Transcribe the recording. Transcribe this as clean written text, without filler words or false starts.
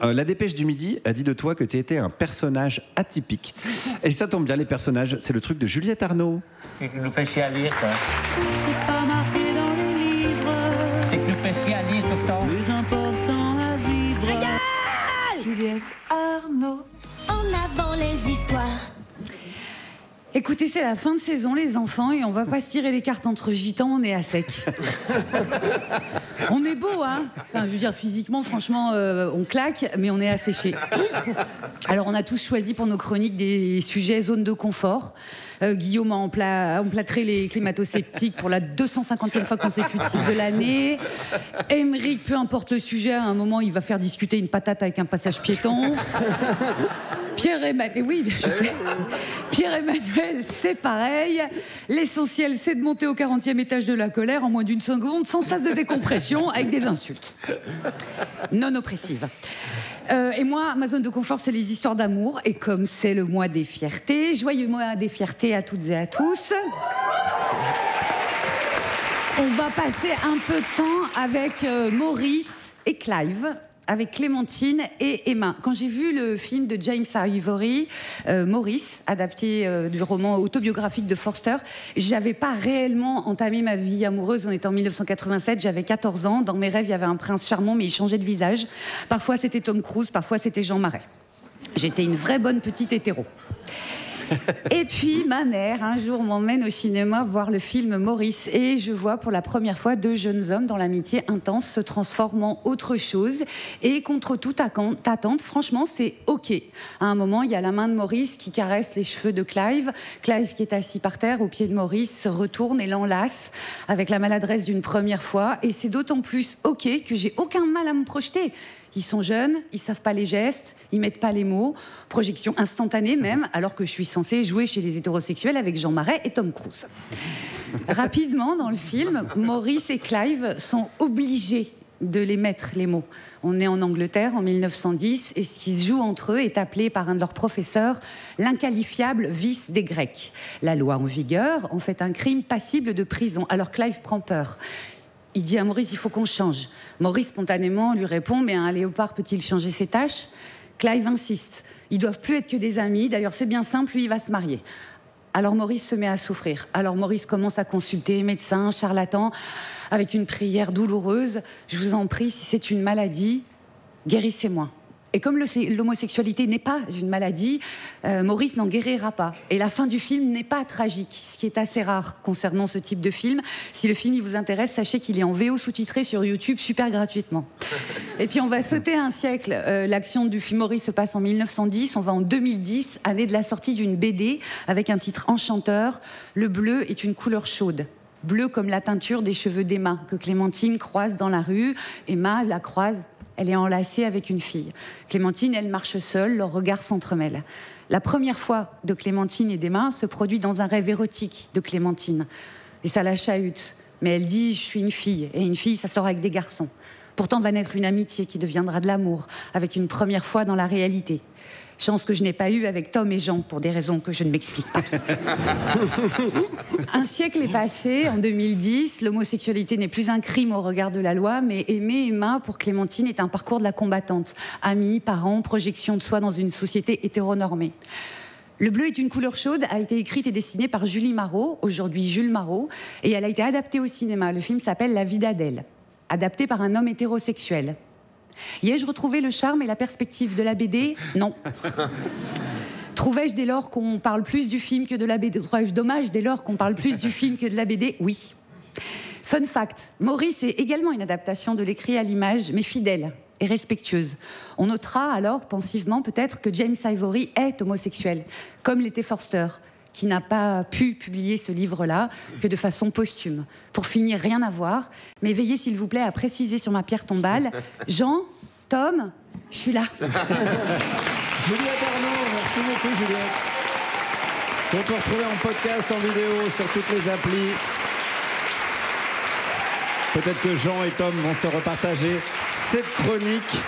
La Dépêche du Midi a dit de toi que tu étais un personnage atypique. Et ça tombe bien, les personnages, c'est le truc de Juliette Arnaud. C'est qui nous fait chier à lire, quoi. C'est pas marqué dans les livres. C'est qui nous fait chier à lire tout le temps. Plus important à vivre. Juliette Arnaud. En avant les histoires. Écoutez, c'est la fin de saison, les enfants, et on va pas se tirer les cartes entre gitans, on est à sec. On est beau, hein. Enfin, je veux dire, physiquement, franchement, on claque, mais on est asséché. Alors, on a tous choisi pour nos chroniques des sujets zones de confort. Guillaume a emplâtré les climato-sceptiques pour la 250e fois consécutive de l'année. Émeric, peu importe le sujet, à un moment, il va faire discuter une patate avec un passage piéton. Pierre-Emmanuel, c'est pareil. L'essentiel, c'est de monter au 40e étage de la colère en moins d'une seconde, sans sas de décompression, avec des insultes. Non oppressives. Et moi, ma zone de confort, c'est les histoires d'amour. Et comme c'est le mois des fiertés, joyeux mois des fiertés à toutes et à tous. On va passer un peu de temps avec Maurice et Clive, avec Clémentine et Emma. Quand j'ai vu le film de James Ivory, Maurice, adapté du roman autobiographique de Forster, j'avais pas réellement entamé ma vie amoureuse. On était en 1987, j'avais 14 ans. Dans mes rêves, il y avait un prince charmant, mais il changeait de visage. Parfois, c'était Tom Cruise, parfois, c'était Jean Marais. J'étais une vraie bonne petite hétéro. Et puis ma mère un jour m'emmène au cinéma voir le film Maurice et je vois pour la première fois deux jeunes hommes dont l'amitié intense se transforme en autre chose et contre toute attente, franchement c'est ok. À un moment il y a la main de Maurice qui caresse les cheveux de Clive qui est assis par terre au pied de Maurice se retourne et l'enlace avec la maladresse d'une première fois et c'est d'autant plus ok que j'ai aucun mal à me projeter. Ils sont jeunes, ils savent pas les gestes, ils mettent pas les mots. Projection instantanée même, alors que je suis censée jouer chez les hétérosexuels avec Jean Marais et Tom Cruise. Rapidement, dans le film, Maurice et Clive sont obligés de les mettre, les mots. On est en Angleterre en 1910 et ce qui se joue entre eux est appelé par un de leurs professeurs l'inqualifiable vice des Grecs. La loi en vigueur en fait un crime passible de prison. Alors Clive prend peur. Il dit à Maurice, il faut qu'on change. Maurice, spontanément, lui répond, mais un léopard peut-il changer ses tâches ? Clive insiste. Ils doivent plus être que des amis. D'ailleurs, c'est bien simple, lui, il va se marier. Alors Maurice se met à souffrir. Alors Maurice commence à consulter médecins, charlatans, avec une prière douloureuse. Je vous en prie, si c'est une maladie, guérissez-moi. Et comme l'homosexualité n'est pas une maladie, Maurice n'en guérira pas. Et la fin du film n'est pas tragique, ce qui est assez rare concernant ce type de film. Si le film il vous intéresse, sachez qu'il est en VO sous-titré sur YouTube, super gratuitement. Et puis on va sauter un siècle. L'action du film Maurice se passe en 1910, on va en 2010, année de la sortie d'une BD avec un titre enchanteur. Le bleu est une couleur chaude. Bleu comme la teinture des cheveux d'Emma, que Clémentine croise dans la rue. Emma la croise. Elle est enlacée avec une fille. Clémentine, elle marche seule, leurs regards s'entremêlent. La première fois de Clémentine et d'Emma se produit dans un rêve érotique de Clémentine. Et ça la chahute. Mais elle dit « je suis une fille ». Et une fille, ça sort avec des garçons. Pourtant va naître une amitié qui deviendra de l'amour, avec une première fois dans la réalité. Chance que je n'ai pas eue avec Tom et Jean, pour des raisons que je ne m'explique pas. Un siècle est passé, en 2010, l'homosexualité n'est plus un crime au regard de la loi, mais aimer Emma, pour Clémentine, est un parcours de la combattante. Amis, parents, projection de soi dans une société hétéronormée. Le bleu est une couleur chaude a été écrite et dessinée par Julie Marot, aujourd'hui Jules Marot, et elle a été adaptée au cinéma. Le film s'appelle La vie d'Adèle, adapté par un homme hétérosexuel. Y ai-je retrouvé le charme et la perspective de la BD ? Non. Trouvais-je dès lors qu'on parle plus du film que de la BD ? Trouvais-je dommage dès lors qu'on parle plus du film que de la BD ? Oui. Fun fact, Maurice est également une adaptation de l'écrit à l'image, mais fidèle et respectueuse. On notera alors, pensivement peut-être, que James Ivory est homosexuel, comme l'était Forster, qui n'a pas pu publier ce livre-là que de façon posthume. Pour finir, rien à voir, mais veillez s'il vous plaît à préciser sur ma pierre tombale, Jean, Tom, je suis là. Juliette Arnaud, merci beaucoup Juliette. On peut retrouver en podcast, en vidéo, sur toutes les applis. Peut-être que Jean et Tom vont se repartager cette chronique.